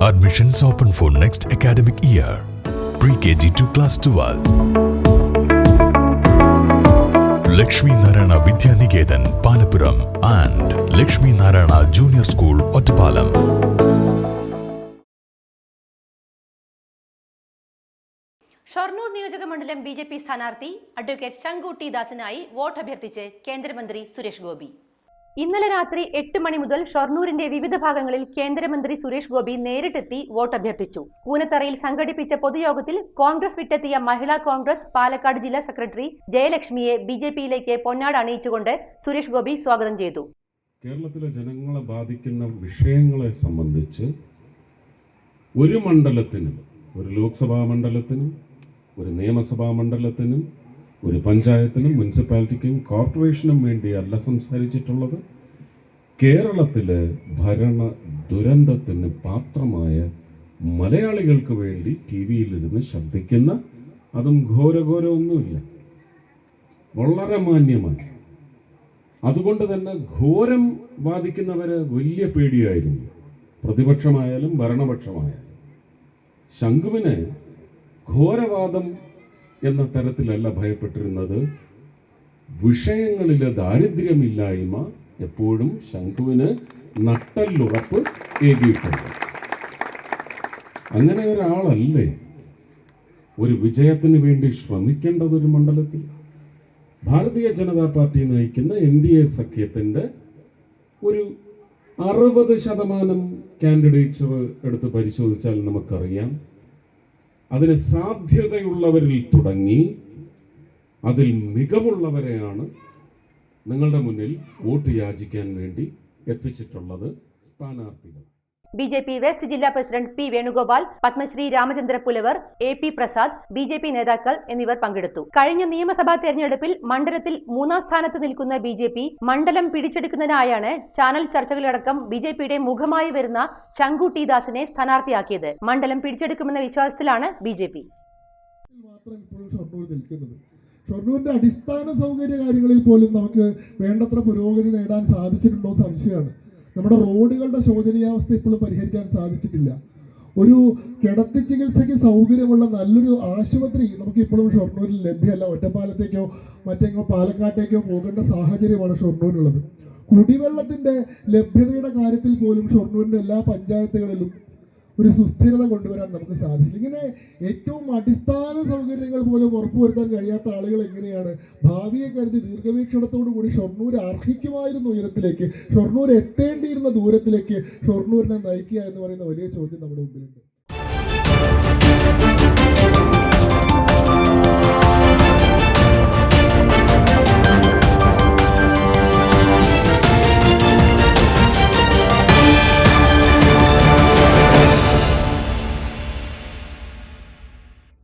Admissions open for next academic year. Pre-KG to class 12. Lakshmi Narayana Vidya Niketan, Panapuram and Lakshmi Narayana Junior School, Ottapalam. Shoranur നിയോജക മണ്ഡലം BJP സ്ഥാനാർത്ഥി advocate ശങ്കു T ദാസിനായി vote അഭ്യർത്ഥിച്ച് കേന്ദ്രമന്ത്രി സുരേഷ് ഗോപി. ഇന്നലെ രാത്രി 8 മണി മുതൽ ഷൊർണൂരിന്റെ വിവിധ ഭാഗങ്ങളിൽ കേന്ദ്രമന്ത്രി സുരേഷ് ഗോപി നേരിട്ടെത്തി വോട്ട് അഭ്യർത്ഥിച്ചു. കൂനത്തറയിൽ സംഘടിപ്പിച്ച പൊതുയോഗത്തിൽ കോൺഗ്രസ് വിട്ടെത്തിയ മഹിളാ കോൺഗ്രസ് പാലക്കാട് ജില്ലാ സെക്രട്ടറി ജയലക്ഷ്മിയെ ബിജെപിയിലേക്ക് പൊന്നാട അണിയിച്ചുകൊണ്ട് സുരേഷ് ഗോപി സ്വാഗതം ചെയ്തു. കേരളത്തിലെ ജനങ്ങളെ ബാധിക്കുന്ന വിഷയങ്ങളെ സംബന്ധിച്ച് ഒരു മണ്ഡലത്തിനും, ഒരു ലോക്സഭാ മണ്ഡലത്തിനും, ഒരു നിയമസഭാ മണ്ഡലത്തിനും, ഒരു പഞ്ചായത്തിനും, മുനിസിപ്പാലിറ്റിക്കും, കോർപ്പറേഷനും വേണ്ടിയല്ല സംസാരിച്ചിട്ടുള്ളത്. കേരളത്തിലെ ഭരണ ദുരന്തത്തിന് പാത്രമായ മലയാളികൾക്ക് വേണ്ടി ടി വിയിലിരുന്ന് ശബ്ദിക്കുന്ന, അതും ഘോരഘോരമൊന്നുമില്ല, വളരെ മാന്യമായി. അതുകൊണ്ട് തന്നെ ഘോരം വാദിക്കുന്നവരെ വലിയ പേടിയായിരുന്നു, പ്രതിപക്ഷമായാലും ഭരണപക്ഷമായാലും. ശംഖുവിന് ഘോരവാദം എന്ന തരത്തിലല്ല ഭയപ്പെട്ടിരുന്നത്, വിഷയങ്ങളിലെ ദാരിദ്ര്യമില്ലായ്മ എപ്പോഴും ശംഖുവിന് നട്ടല്ലുറപ്പ് ഏകിയിട്ടുണ്ട്. അങ്ങനെ ഒരാളല്ലേ ഒരു വിജയത്തിന് വേണ്ടി ശ്രമിക്കേണ്ടത്? ഒരു മണ്ഡലത്തിൽ ഭാരതീയ ജനതാ പാർട്ടി നയിക്കുന്ന NDA സഖ്യത്തിൻ്റെ ഒരു 60% കാൻഡിഡേച്ചർ എടുത്ത് പരിശോധിച്ചാൽ നമുക്കറിയാം, അതിന് സാധ്യതയുള്ളവരിൽ തുടങ്ങി അതിൽ മികവുള്ളവരെയാണ് നിങ്ങളുടെ മുന്നിൽ വോട്ട് യാചിക്കാൻ വേണ്ടി എത്തിച്ചിട്ടുള്ളത് സ്ഥാനാർത്ഥികൾ. ബിജെപി വെസ്റ്റ് ജില്ലാ president P Venugopal, Padmashri Ramachandra Pulavar, AP Prasad, BJP നേതാക്കൾ എന്നിവർ പങ്കെടുത്തു. കഴിഞ്ഞ നിയമസഭാ തെരഞ്ഞെടുപ്പിൽ മണ്ഡലത്തിൽ 3ാം സ്ഥാനത്ത് നിൽക്കുന്ന ബിജെപി മണ്ഡലം പിടിച്ചെടുക്കുന്നതിനായാണ് ചാനൽ ചർച്ചകളടക്കം ബിജെപിയുടെ മുഖമായി വരുന്ന ശങ്കു ടി ദാസിനെ സ്ഥാനാർത്ഥിയാക്കിയത്. മണ്ഡലം പിടിച്ചെടുക്കുമെന്ന വിശ്വാസത്തിലാണ് ബിജെപി. ഷൊർണൂരിന്റെ അടിസ്ഥാന സൗകര്യ കാര്യങ്ങളിൽ പോലും നമുക്ക് വേണ്ടത്ര പുരോഗതി നേടാൻ സാധിച്ചിട്ടുണ്ടോ സംശയമാണ്. നമ്മുടെ റോഡുകളുടെ ശോചനീയാവസ്ഥ ഇപ്പോഴും പരിഹരിക്കാൻ സാധിച്ചിട്ടില്ല. ഒരു കിടത്തി ചികിത്സയ്ക്ക് സൗകര്യമുള്ള നല്ലൊരു ആശുപത്രി നമുക്ക് ഇപ്പോഴും ഷൊർണൂരിൽ ലഭ്യമല്ല. ഒറ്റപ്പാലത്തേക്കോ മറ്റെങ്ങോ പാലക്കാട്ടേക്കോ പോകേണ്ട സാഹചര്യമാണ് ഷൊർണൂരിനുള്ളത്. കുടിവെള്ളത്തിന്റെ ലഭ്യതയുടെ കാര്യത്തിൽ പോലും ഷൊർണൂരിന്റെ എല്ലാ പഞ്ചായത്തുകളിലും ഒരു സുസ്ഥിരത കൊണ്ടുവരാൻ നമുക്ക് സാധിക്കും. ഇങ്ങനെ ഏറ്റവും അടിസ്ഥാന സൗകര്യങ്ങൾ പോലും ഉറപ്പുവരുത്താൻ കഴിയാത്ത ആളുകൾ എങ്ങനെയാണ് ഭാവിയെ കരുതി ദീർഘവീക്ഷണത്തോടു കൂടി ഷൊർണൂർ അർഹിക്കുമായിരുന്ന ഉയരത്തിലേക്ക്, ഷൊർണൂർ എത്തേണ്ടിയിരുന്ന ദൂരത്തിലേക്ക് ഷൊർണൂരിനെ നയിക്കുക എന്ന് പറയുന്ന വലിയ ചോദ്യം നമ്മുടെ മുമ്പിലുണ്ട്.